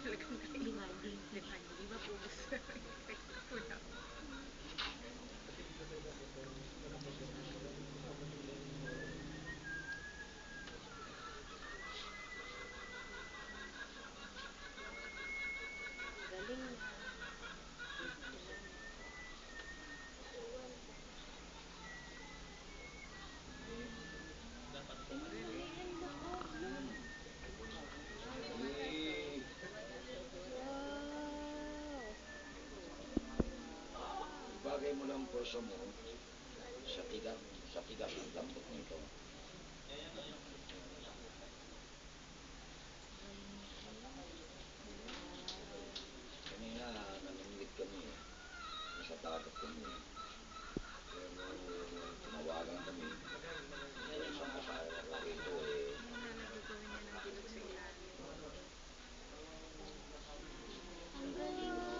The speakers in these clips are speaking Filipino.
Talagang demanding. Demanding. Iba po gusto. Wala. Galing na. Bagay mo lang pulso mo sa tigas ng lambot nito. Kanina namimit kami nasa dagat kami. Pero tinawagan kami. Isang kasama ko rito Nilalagay ko niya ng bilog sa ilalim. Ang galing mo.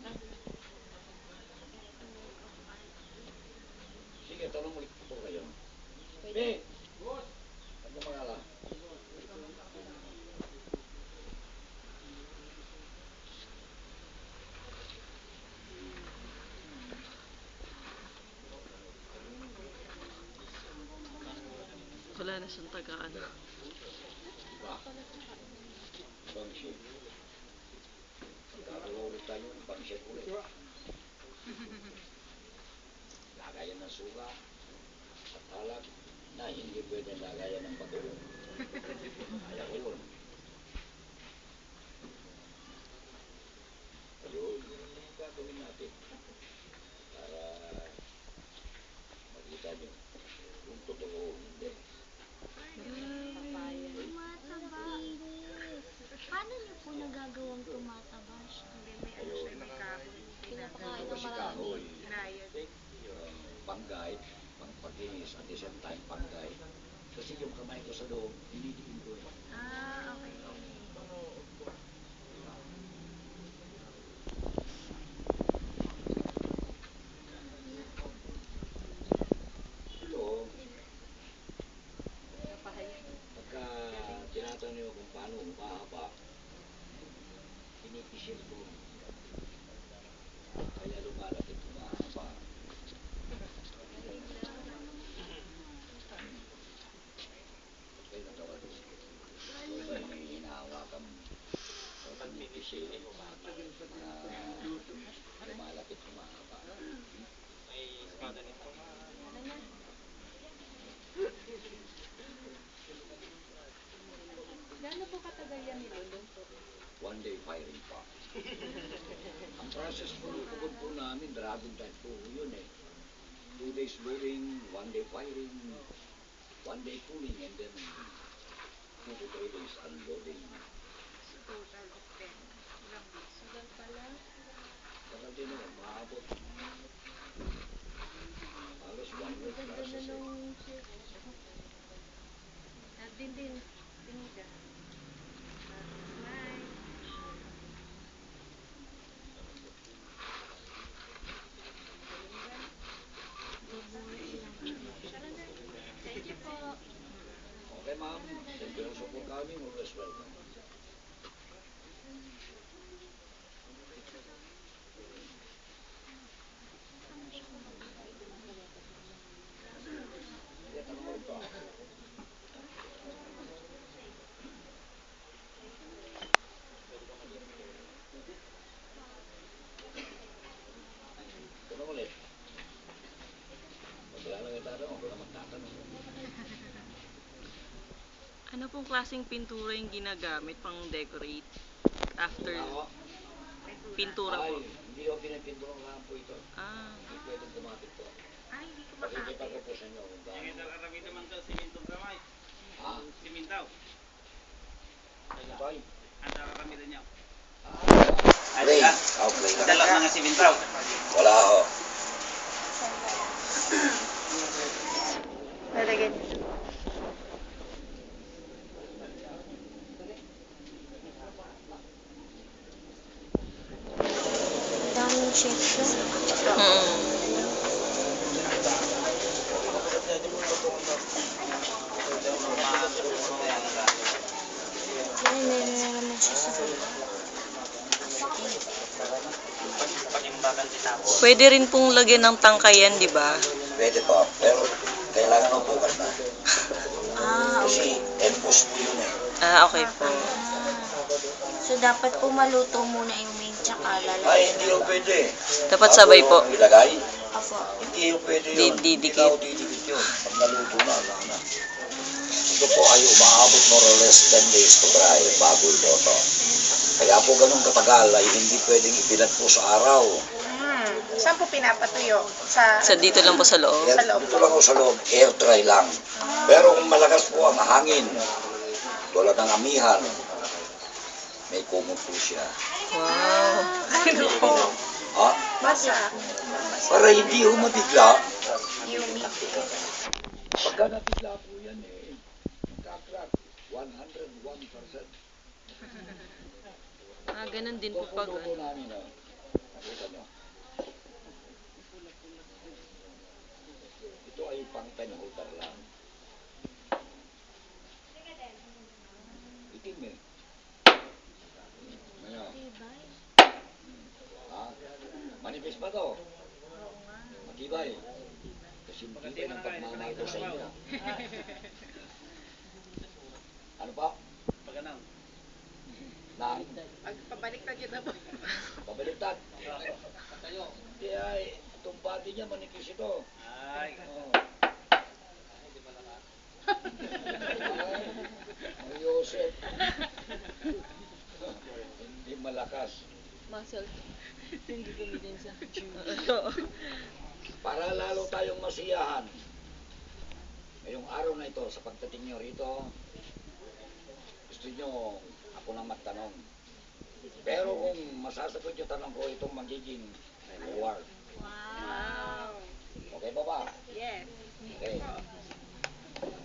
Nice. Sige, tanong ulit po kayo. Be! Ano pangalan? Wala na siyang tagaan. Diba? Pangship. Magkakaroon ulit tayo ng pangship ulit. Lagayan ng suka at alak na hindi pwede lagayan ng bato. Ayaw ko yun. Ayun, yung gagawin natin para makita nyo kung totoo o hindi. Tumataba. Paano niyo po nagagawang tumataba siya? Hindi, may ano siya, may kahoy. Pinapakain Ito ng si marami. kahoy. Ryan. Panggay, pangpakinis, at the same time panggay. Kasi yung kamay ko sa loob, dinidiin ko eh. Ah, okay. Ito, pagka tinatanong nyo kung paano umahaba, pinipisil ko. Kaya lumalapit umahaba. Kaya natawa doon. Kaya may hinahawakan o pinipisil na lumalapit umahaba. Gaano po katagal yan ni Lolo? One day firing pa. Ang process po namin, dragon type po yun eh. 2 days loading, 1 day firing, 1 day cooling, and then 2 to 3 days unloading. So, total of 10. Ilang weeks? Tagal pala. Tagal din naman, maabot. Halos 1 week Ganda na process eh. nung chef. At din. Pinida. Smile. Thank you po. Okay ma'am, seryoso po kami, always welcome. Sige, tanong ulit pa. Tanong ulit. Wala lang itatanong, wala magtatanong. Ano pong klaseng pintura yung ginagamit pang decorate? After Ako, pintura po. ay, hindi ako pinipinturong lang po ito. Ah, Hindi pwedeng tumapit po. Ay, hindi ko Pakikita ko makapit. po sa inyo kung gaano. Kita karami naman daw simintong kamay. Ha? Simintaw. Tay? Ang karami rin niya. Play. Oh, play na. Dala mga simintaw. Wala ako. Lalagyan niyo. Daming chef. mm. Pwede rin pong lagyan ng tangkayan, di ba? Pwede po, pero kailangan mo bukas na. Ah, Kasi empos po yun eh. Ah, okay po. So, dapat po maluto muna yung main tsaka lalagyan. Ay, hindi yung pwede. Dapat sabay po. Bago yung ilagay, Apo. hindi yung pwede yun. Didikit. Hindi na didikit yun. Pag naluto na, wala na. Ito po ay umaabot more or less 10 days to dry bago iluto. Kaya po ganun katagal ay hindi pwedeng ibilad po sa araw. Saan po pinapatuyo? Sa Sa dito lang po sa loob. Yan, dito lang ako sa loob, air dry lang. Pero kung malakas po ang hangin, tulad ng amihan, may kumot po siya. Wow. ano po? Ha? Basa. Para hindi humabigla, Humidity. pagka nabigla po yan eh, magka-crack 101%. Ah, ganun din Ito po po pag luto namin oh. Nakita nyo. Ito ay pang 10 holder lang. Itim eh. Ano? Ha? Manifest pa to? Matibay. Kasi matibay ng pagmamahal ko sa inyo. Ano pa? Paganaw. Nang Pagpabaliktad yun na po. pabaliktad. Kaya itong body niya manipis ito. Ay. Oh. Ang Yosef. Hindi malakas. muscle. Hindi gamitin sa Para lalo tayong masiyahan. Ngayong araw na ito, sa pagdating nyo rito, gusto nyo ako nang magtanong. Pero kung masasagot yung tanong ko, itong magiging reward. Wow. Okay ba ba? Yes. Okay.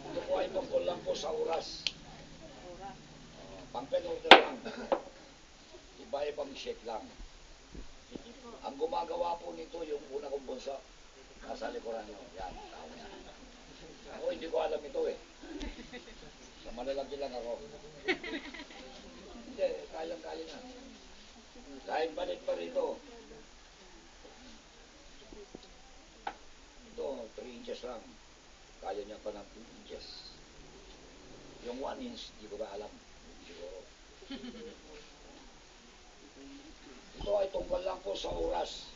Ito po ay tungkol lang po sa oras. Pang-pen-order lang. Iba-ibang shake lang. Ang gumagawa po nito yung una kong bunso. Nasa likuran nyo. Yan, tao yan. Ako hindi ko alam ito eh. Sa malalaki lang ako. Hindi, kayang-kaya na. Kahit balik pa rito. Ito, 3 inches lang. Kaya niya pa ng 2 inches. Yung 1 inch, di ko ba alam. Siguro. Ito ay tungkol lang po sa oras.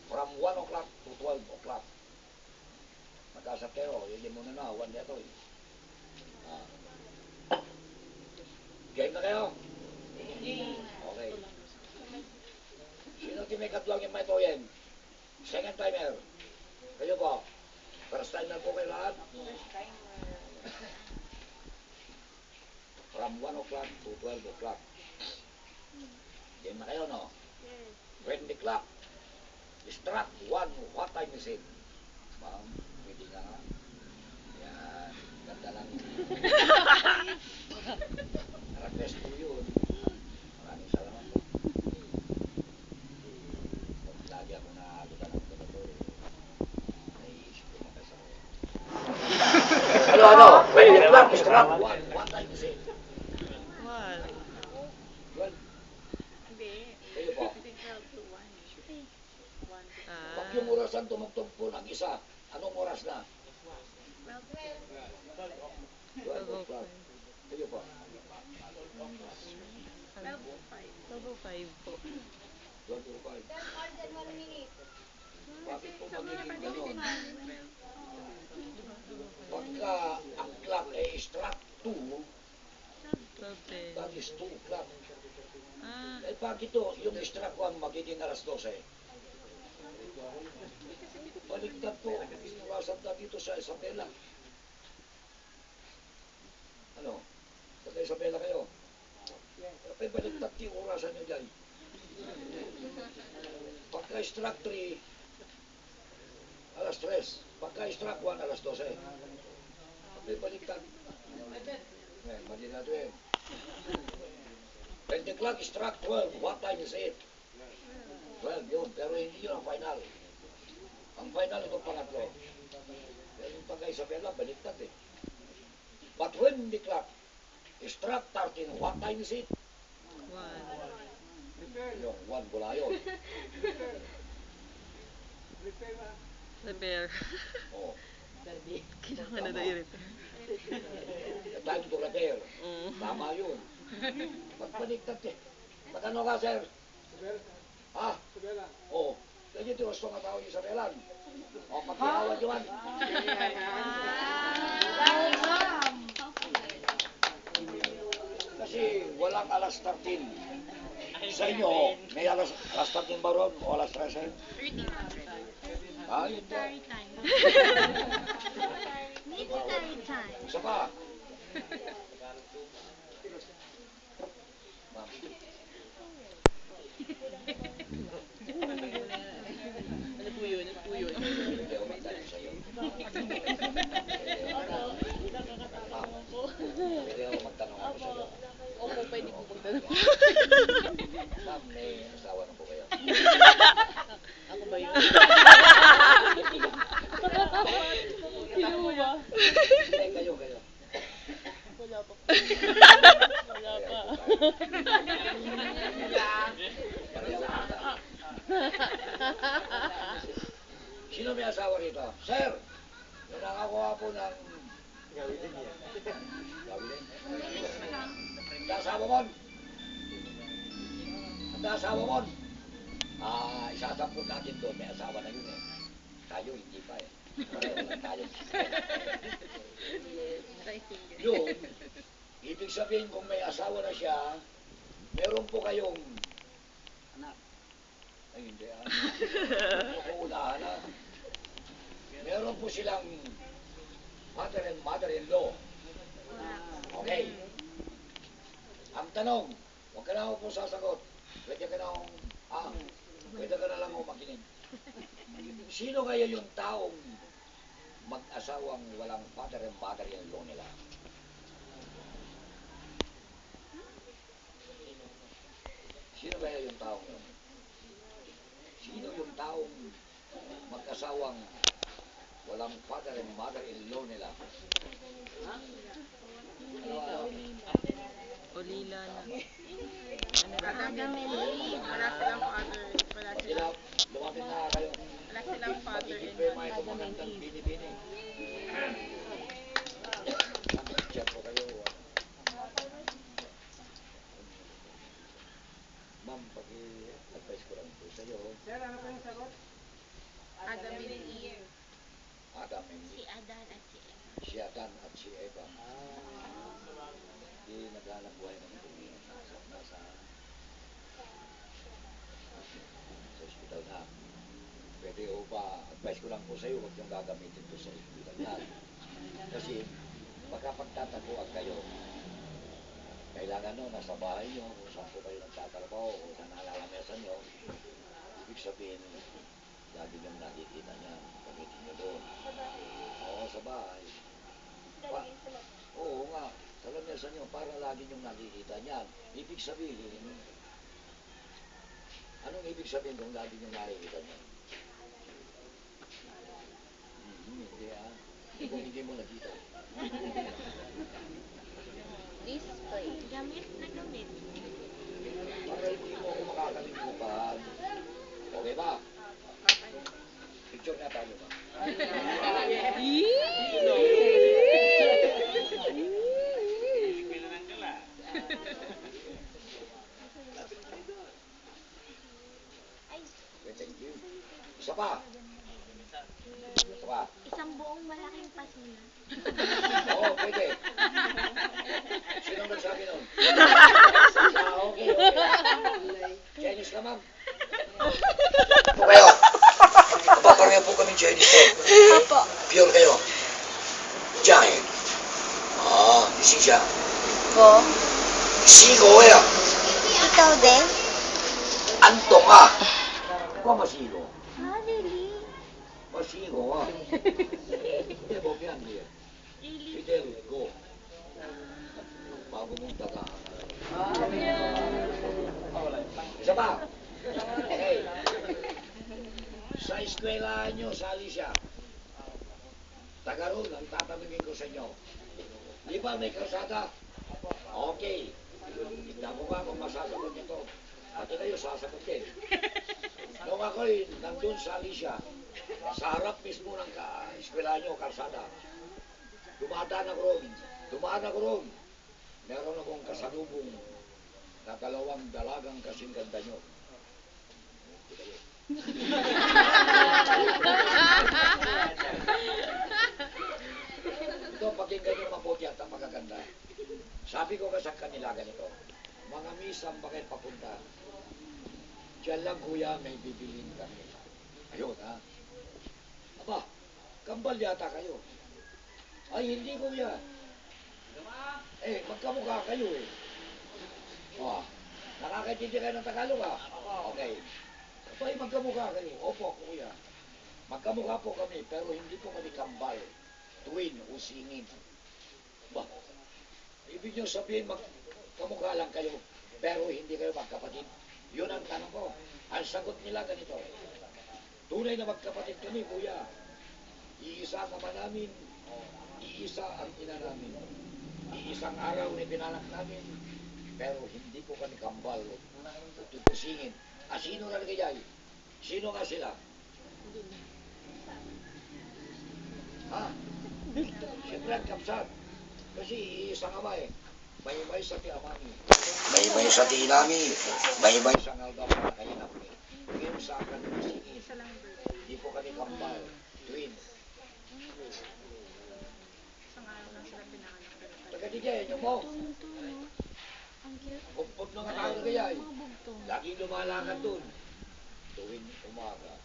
From 1 o'clock to 12 o'clock. Magkasakero, yun muna na, 1 dito eh. Ah. Game na kayo? Okay. Sino timikat lang yung may toyen? Second timer. Kayo po. First timer po kayo lahat? From 1 o'clock to 12 o'clock. Game na kayo, no? When the clock struck 1, what time is it? Ma'am, pwede na nga. Yan, ganda lang. Request po yun. Maraming salamat po. Lagi ako nakalutan ng ganito eh. Naiisip ko makasa ko. Ano? When the clock struck 1, what time is it? Wow. Well, Hindi. kayo po. 12 to 1. Pag Ah. yung orasan tumugtog po ng isa, anong oras na? 12 o'clock. Kayo po. 12:05 po. 12:05. Bakit po magiging ganon? Pagka ang clock ay struck 2, 12:10. that is 2 o'clock. Ah. Eh bakit to? Yung struck 1 magiging alas 12. Baliktad po. Iwasan na dito sa Isabela. Ano? Sa Isabela kayo? Kapag baliktad yung orasan nyo dyan. Pagka struck 3, alas 3. Pagka struck 1, alas 12. Kapag baliktad. Mali na ito eh. When the clock struck 12, what time is it? 12 yun, pero hindi yun ang final. Ang final ito pangatlo. Pero yung pagka Isabela, baliktad eh. But when the clock struck 13, what time is it? 1. Yung one, wala yun. Repair. Oh. Kailangan na daw i-repair. Time to repair. Mm. Tama yun. Magpaligtad eh. Magkano ka, sir? Ha? Oo. Lagi ito, gusto nga tao yung Isabelan. O, pagkihawan yun. Kasi walang alas 13. Sa inyo, may alas 13 ba ron? O alas 13? 1300. Ah, yun ba? Military time. Military time. Isa pa. Ma'am, Ano po yun? Ano po yun? hindi ako magtanong sa'yo. Pwede ako magtanong ako sa'yo. Opo, pwede po magtanong. Ma'am, may asawa na po kayo. Ako ba yun? Sino mo ba? Hindi, kayo. Wala pa. Wala pa. Pareho ata. Sino may asawa rito? Sir! Yung nakakuha po ng... Gawin din yan. Gawin din? Ang asawa mo? Ang asawa mo? Isasampun natin doon. May asawa na yun eh. Tayo hindi pa eh. Pareho lang tayo. Yun, ibig sabihin kung may asawa na siya, meron po kayong anak. Ay, hindi ah. Unahan na. Meron po silang father and mother-in-law. Okay. Ang tanong, huwag ka na ako po sasagot. Pwede ka na akong, pwede ka na lang akong makinig. Sino kaya yung taong mag-asawang walang father and mother-in-law nila? Sino kaya yung taong yun? Sino yung taong mag-asawang walang father and mother-in-law nila? Olila na. Wala silang father. Wala Sila, silang, lumapit na kayo. wala silang father and Pag-ibig mo yung kumagandang bini-bini. Check ko kayo. Ma'am, pag-advise ko lang po sa'yo. Adam and Eve. Adam and Si Adan at si Eva. si Adan at si Eva. Di naghanap buhay naman kung nasa ospital na. Pwede o ba, advice ko lang po sa'yo, huwag yung gagamitin to sa ospital na. Kasi, pagkapagtataguan kayo, kailangan no, nasa bahay nyo, kung saan po kayo nagtatrabaho, kung saan nalalamesan nyo, ibig sabihin, lagi nyo nakikita niya, gamitin nyo doon. Oo, sa bahay. Oo nga, sa lamesan nyo, para lagi nyo nakikita niyan. Ibig sabihin, anong ibig sabihin kung lagi nyo nakikita niyan? Hindi ah. Kung hindi mo nakita. Display. Gamit na gamit. Para hindi mo ako makakalimutan. Okay ba? Picture nga tayo ba? Pila ng gala. Okay, thank you. Isa pa. Isa pa. Isang buong malaking pasina. Oo, pwede. Sino nagsabi nun? Okay. Chinese ka, ma'am. Po kayo. Papareho po kami Chinese po. Opo. Pure kayo. Giant. Isi siya. Ko. Sigo kaya. Ikaw din? Antong ka. Ikaw masigo. Ah, really? Masigo ka. Hindi, Bob yan. Fidel, go. Bago mong taga. Isa pa. Okay. Sa eskwela nyo, sali siya. Taga roon, ang tatanungin ko sa inyo. Di ba may kalsada? Okay. Tignan mo nga kung masasagot nito. Pati kayo, sasagot kayo. Nung ako'y nandun sa Alicia, sa harap mismo ng eskwela nyo, kalsada, dumaan ako ron. Meron akong kasalubong na dalawang dalagang kasing ganda nyo. Ito, pakinggan nyo mabuti at ang magaganda. Sabi ko kasi kanila ganito, mga misang bakit papunta? Diyan lang kuya, may bibilin kami. Ayun ha. Aba, kambal yata kayo. Ay, hindi kuya. Magkamukha kayo eh. Oh, nakakaintindi kayo ng Tagalog ha? Okay. Abay, magkamukha kayo. Opo, kuya. Magkamukha po kami, pero hindi po kami kambal. Twin o singin. Ba, ibig nyo sabihin magkamukha lang kayo, pero hindi kayo magkapatid. Yun ang tanong ko. Ang sagot nila ganito. Tunay na magkapatid kami, kuya. Iisa ang ama namin, iisa ang ina namin. Iisang araw na pinalak namin, pero hindi ko kami kambal o tutusingin. Sino na nagayay? Sino nga sila? Ha? Siyempre ang kapsat. Kasi iisang ama eh. May sa ti amami. May sa ti inami. May sa ngaldam na kainap eh. Ngayon sa akin tutusingin. Hindi po kami kambal. Twin. Isang araw lang sila pinanganak. Taga-digay, nyo mo. Pagpag na nga tayo nagayay. Laging lumalakad dun. Tuwing umaga.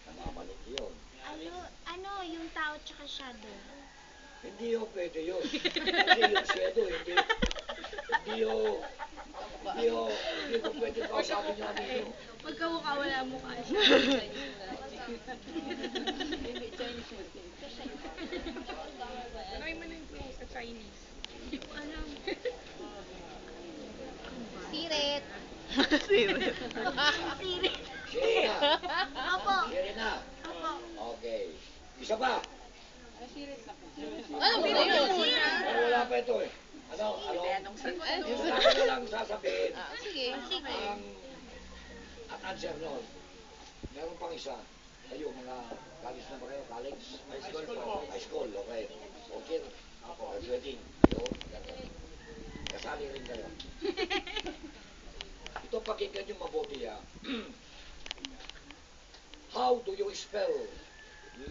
Namamalit yun. Ano, yung tao tsaka shadow? Hindi yun pwede yun. Kasi yung shadow, hindi ko pwede kausapin niyo kami yun. Magkamukha, wala mukha siya. Try mo na yung clue sa Chinese. Hindi ko alam. Sirit. Sirit. Sirit. Sherina. Opo. Sherina. Opo. Okay. Isa pa. Ano ba yun? Wala pa ito eh. Ano? Wala ko lang sasabihin. Sige. Sige. Ang answer nun. Meron pang isa. Kayo, mga college na ba kayo? College? High school po. High school, okay. Okay. Graduating. Yun. Kasali rin kayo. Ito pakinggan nyo mabuti ha. How do you spell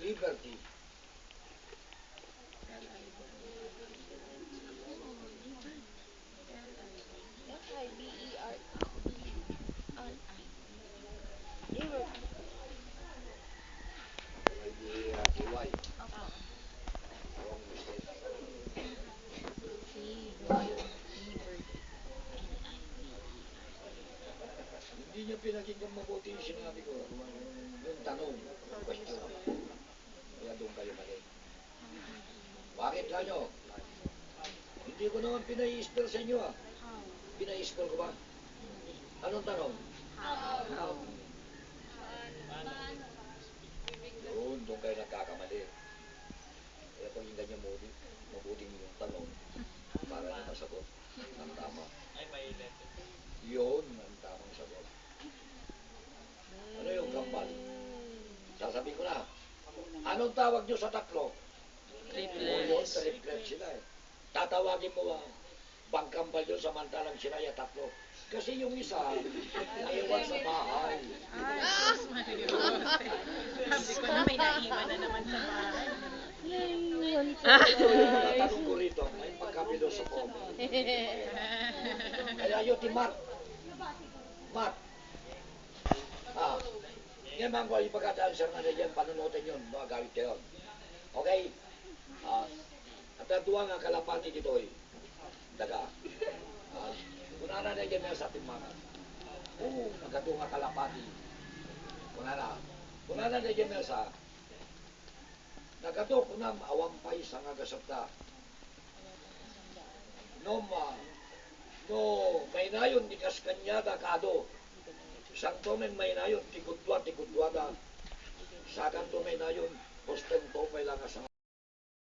liberty? L-I-B-E-R-T-Y. Wrong mistake. Hindi niyo pinakinggan mabuti yung sinabi ko. Yung tanong, question. Kaya doon kayo mali. Bakit kanyo? Hindi ko naman pinai-spell sa inyo ah. Pinai-spell ko ba? Anong tanong? How? Yun, doon kayo nagkakamali. Kaya pakinggan niyo mabuting yung tanong para niyo masagot ang tama. Yun ang tamang sagot. Ano yung kambal? Sasabihin ko na. Anong tawag nyo sa tatlo? Yun, triplet sila eh. Tatawagin mo bang kambal yun samantalang sila yung tatlo? Kasi yung isa, naiwan sa bahay. Sabi ko na may naiwan na naman sa bahay. Tanong ko rito, may pagkabilo sa po. Kaya yun, ti Mark. Ngayon ko ipagka-answer na rin panunutin yun, mga gawit yun. Okay? At ang tuwa nga kalapati dito eh, daga. Kunana na yan sa ating mga. Nagkatunga kalapati. Kunana na yan sa nagkato kunam awampay sa ngagasapta. No may nayon di kaskanyada kado. Sang to may nayon tikudwa da. Sakan to may nayon